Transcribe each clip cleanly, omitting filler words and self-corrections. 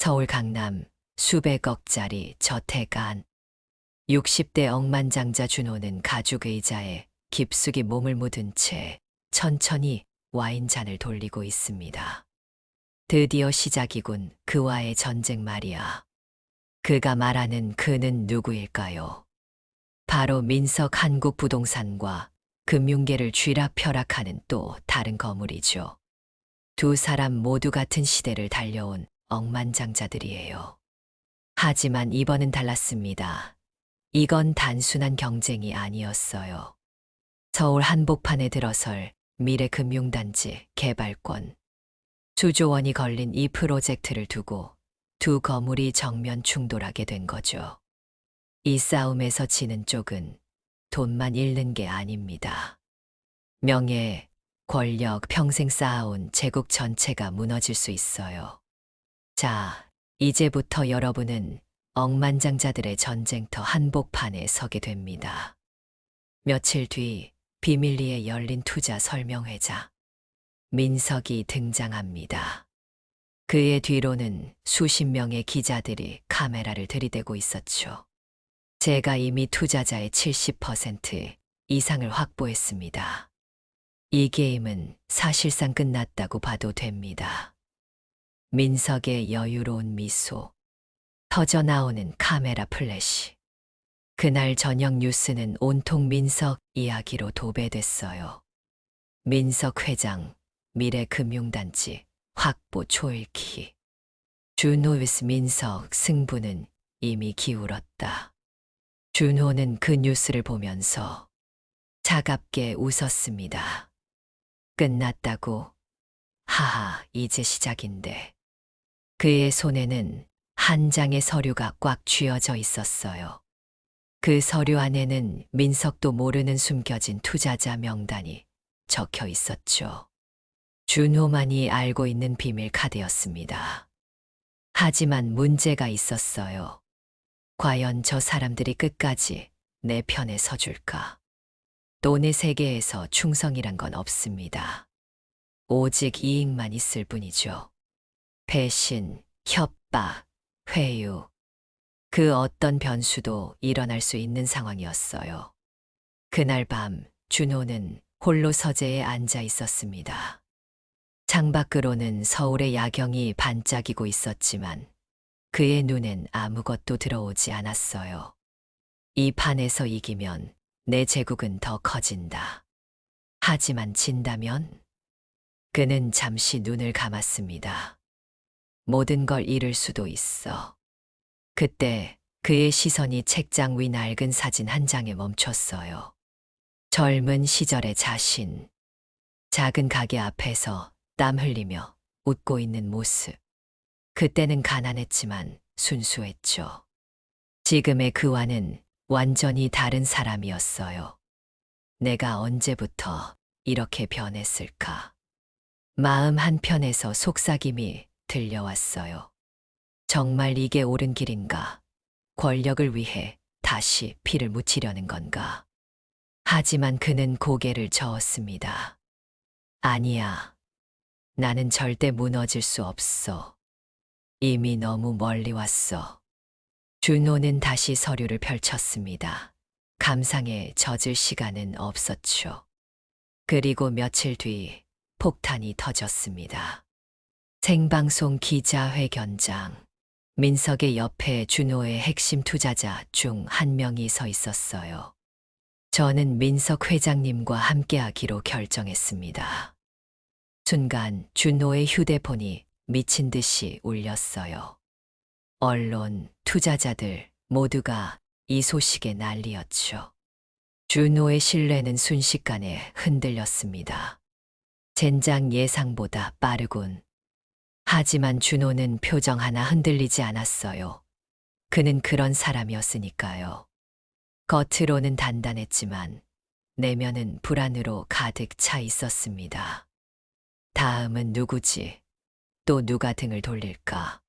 서울 강남 수백억짜리 저택 안. 60대 억만장자 준호는 가죽 의자에 깊숙이 몸을 묻은 채 천천히 와인잔을 돌리고 있습니다. 드디어 시작이군. 그와의 전쟁 말이야. 그가 말하는 그는 누구일까요? 바로 민석 한국부동산과 금융계를 쥐락펴락하는 또 다른 거물이죠. 두 사람 모두 같은 시대를 달려온 억만장자들이에요. 하지만 이번은 달랐습니다. 이건 단순한 경쟁이 아니었어요. 서울 한복판에 들어설 미래금융단지 개발권. 수조 원이 걸린 이 프로젝트를 두고 두 거물이 정면 충돌하게 된 거죠. 이 싸움에서 지는 쪽은 돈만 잃는 게 아닙니다. 명예, 권력, 평생 쌓아온 제국 전체가 무너질 수 있어요. 자, 이제부터 여러분은 억만장자들의 전쟁터 한복판에 서게 됩니다. 며칠 뒤 비밀리에 열린 투자 설명회자. 민석이 등장합니다. 그의 뒤로는 수십 명의 기자들이 카메라를 들이대고 있었죠. 제가 이미 투자자의 70% 이상을 확보했습니다. 이 게임은 사실상 끝났다고 봐도 됩니다. 민석의 여유로운 미소. 터져나오는 카메라 플래시. 그날 저녁 뉴스는 온통 민석 이야기로 도배됐어요. 민석 회장, 미래금융단지, 확보 초읽기. 준호 vs 민석 승부는 이미 기울었다. 준호는 그 뉴스를 보면서 차갑게 웃었습니다. 끝났다고? 하하, 이제 시작인데. 그의 손에는 한 장의 서류가 꽉 쥐어져 있었어요. 그 서류 안에는 민석도 모르는 숨겨진 투자자 명단이 적혀 있었죠. 준호만이 알고 있는 비밀 카드였습니다. 하지만 문제가 있었어요. 과연 저 사람들이 끝까지 내 편에 서줄까? 돈의 세계에서 충성이란 건 없습니다. 오직 이익만 있을 뿐이죠. 배신, 협박, 회유. 그 어떤 변수도 일어날 수 있는 상황이었어요. 그날 밤 준호는 홀로 서재에 앉아 있었습니다. 창밖으로는 서울의 야경이 반짝이고 있었지만 그의 눈엔 아무것도 들어오지 않았어요. 이 판에서 이기면 내 제국은 더 커진다. 하지만 진다면? 그는 잠시 눈을 감았습니다. 모든 걸 잃을 수도 있어. 그때 그의 시선이 책장 위 낡은 사진 한 장에 멈췄어요. 젊은 시절의 자신. 작은 가게 앞에서 땀 흘리며 웃고 있는 모습. 그때는 가난했지만 순수했죠. 지금의 그와는 완전히 다른 사람이었어요. 내가 언제부터 이렇게 변했을까? 마음 한편에서 속삭임이 들려왔어요. 정말 이게 옳은 길인가? 권력을 위해 다시 피를 묻히려는 건가? 하지만 그는 고개를 저었습니다. 아니야. 나는 절대 무너질 수 없어. 이미 너무 멀리 왔어. 준호는 다시 서류를 펼쳤습니다. 감상에 젖을 시간은 없었죠. 그리고 며칠 뒤 폭탄이 터졌습니다. 생방송 기자회견장. 민석의 옆에 준호의 핵심 투자자 중 한 명이 서 있었어요. 저는 민석 회장님과 함께하기로 결정했습니다. 순간 준호의 휴대폰이 미친 듯이 울렸어요. 언론, 투자자들 모두가 이 소식에 난리였죠. 준호의 신뢰는 순식간에 흔들렸습니다. 젠장 예상보다 빠르군. 하지만 준호는 표정 하나 흔들리지 않았어요. 그는 그런 사람이었으니까요. 겉으로는 단단했지만 내면은 불안으로 가득 차 있었습니다. 다음은 누구지? 또 누가 등을 돌릴까?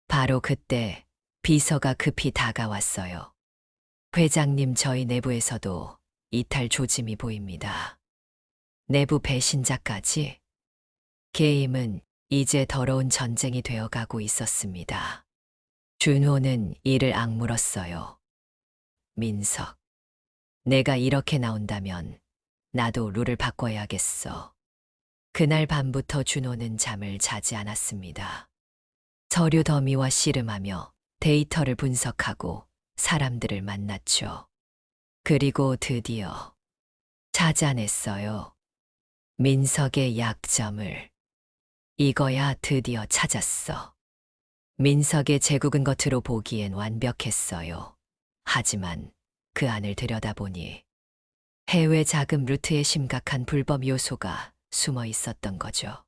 바로 그때 비서가 급히 다가왔어요. 회장님, 저희 내부에서도 이탈 조짐이 보입니다. 내부 배신자까지? 게임은 이제 더러운 전쟁이 되어가고 있었습니다. 준호는 이를 악물었어요. 민석, 내가 이렇게 나온다면 나도 룰을 바꿔야겠어. 그날 밤부터 준호는 잠을 자지 않았습니다. 서류 더미와 씨름하며 데이터를 분석하고 사람들을 만났죠. 그리고 드디어 찾아냈어요. 민석의 약점을. 이거야 드디어 찾았어. 민석의 제국은 겉으로 보기엔 완벽했어요. 하지만 그 안을 들여다보니 해외 자금 루트에 심각한 불법 요소가 숨어 있었던 거죠.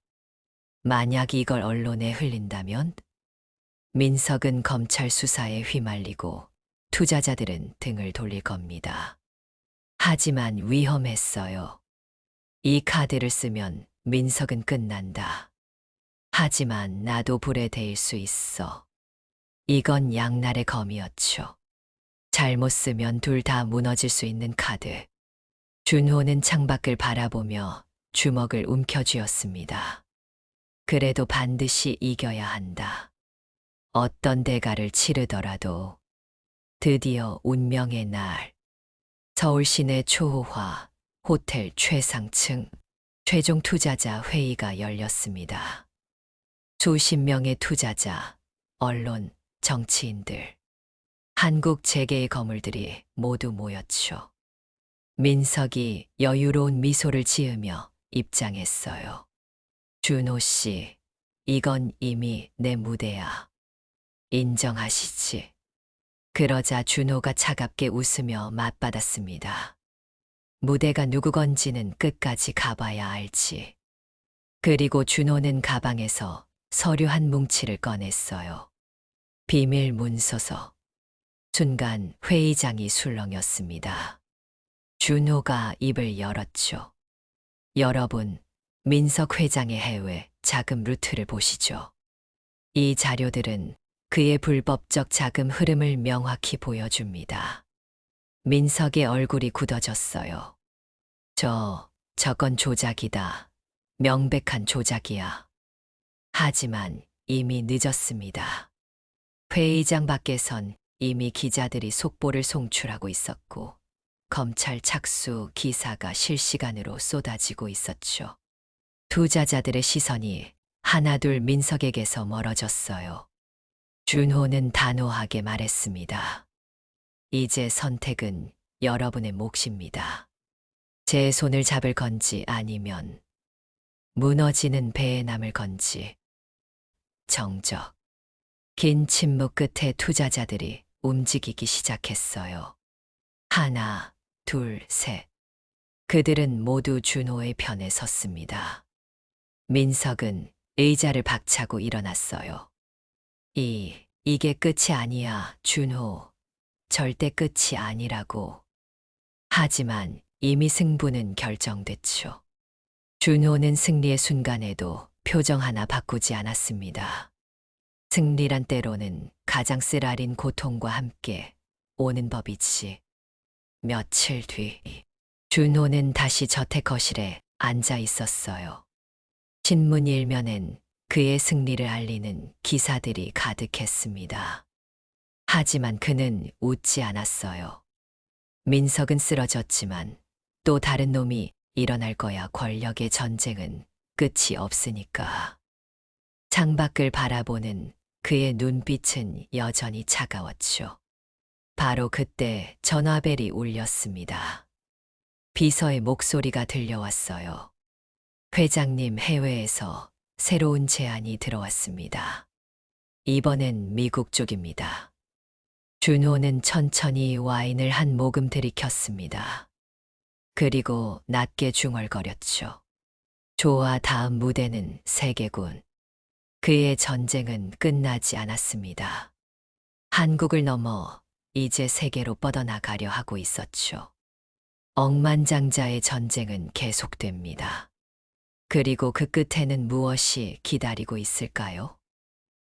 만약 이걸 언론에 흘린다면 민석은 검찰 수사에 휘말리고 투자자들은 등을 돌릴 겁니다. 하지만 위험했어요. 이 카드를 쓰면 민석은 끝난다. 하지만 나도 불에 데일 수 있어. 이건 양날의 검이었죠. 잘못 쓰면 둘 다 무너질 수 있는 카드. 준호는 창밖을 바라보며 주먹을 움켜쥐었습니다. 그래도 반드시 이겨야 한다. 어떤 대가를 치르더라도. 드디어 운명의 날. 서울 시내 초호화 호텔 최상층 최종 투자자 회의가 열렸습니다. 수십 명의 투자자, 언론, 정치인들, 한국 재계의 거물들이 모두 모였죠. 민석이 여유로운 미소를 지으며 입장했어요. 준호 씨, 이건 이미 내 무대야. 인정하시지? 그러자 준호가 차갑게 웃으며 맞받았습니다. 무대가 누구 건지는 끝까지 가봐야 알지. 그리고 준호는 가방에서 서류 한 뭉치를 꺼냈어요. 비밀 문서서. 순간 회의장이 술렁였습니다. 준호가 입을 열었죠. 여러분, 민석 회장의 해외 자금 루트를 보시죠. 이 자료들은 그의 불법적 자금 흐름을 명확히 보여줍니다. 민석의 얼굴이 굳어졌어요. 저건 조작이다. 명백한 조작이야. 하지만 이미 늦었습니다. 회의장 밖에선 이미 기자들이 속보를 송출하고 있었고 검찰 착수 기사가 실시간으로 쏟아지고 있었죠. 투자자들의 시선이 하나둘 민석에게서 멀어졌어요. 준호는 단호하게 말했습니다. 이제 선택은 여러분의 몫입니다. 제 손을 잡을 건지 아니면 무너지는 배에 남을 건지. 정적. 긴 침묵 끝에 투자자들이 움직이기 시작했어요. 하나, 둘, 셋. 그들은 모두 준호의 편에 섰습니다. 민석은 의자를 박차고 일어났어요. 이게 끝이 아니야, 준호. 절대 끝이 아니라고. 하지만 이미 승부는 결정됐죠. 준호는 승리의 순간에도 표정 하나 바꾸지 않았습니다. 승리란 때로는 가장 쓰라린 고통과 함께 오는 법이지. 며칠 뒤, 준호는 다시 저택 거실에 앉아 있었어요. 신문 일면엔 그의 승리를 알리는 기사들이 가득했습니다. 하지만 그는 웃지 않았어요. 민석은 쓰러졌지만 또 다른 놈이 일어날 거야. 권력의 전쟁은 끝이 없으니까. 창밖을 바라보는 그의 눈빛은 여전히 차가웠죠. 바로 그때 전화벨이 울렸습니다. 비서의 목소리가 들려왔어요. 회장님, 해외에서 새로운 제안이 들어왔습니다. 이번엔 미국 쪽입니다. 준호는 천천히 와인을 한 모금 들이켰습니다. 그리고 낮게 중얼거렸죠. 좋아, 다음 무대는 세계군. 그의 전쟁은 끝나지 않았습니다. 한국을 넘어 이제 세계로 뻗어나가려 하고 있었죠. 억만장자의 전쟁은 계속됩니다. 그리고 그 끝에는 무엇이 기다리고 있을까요?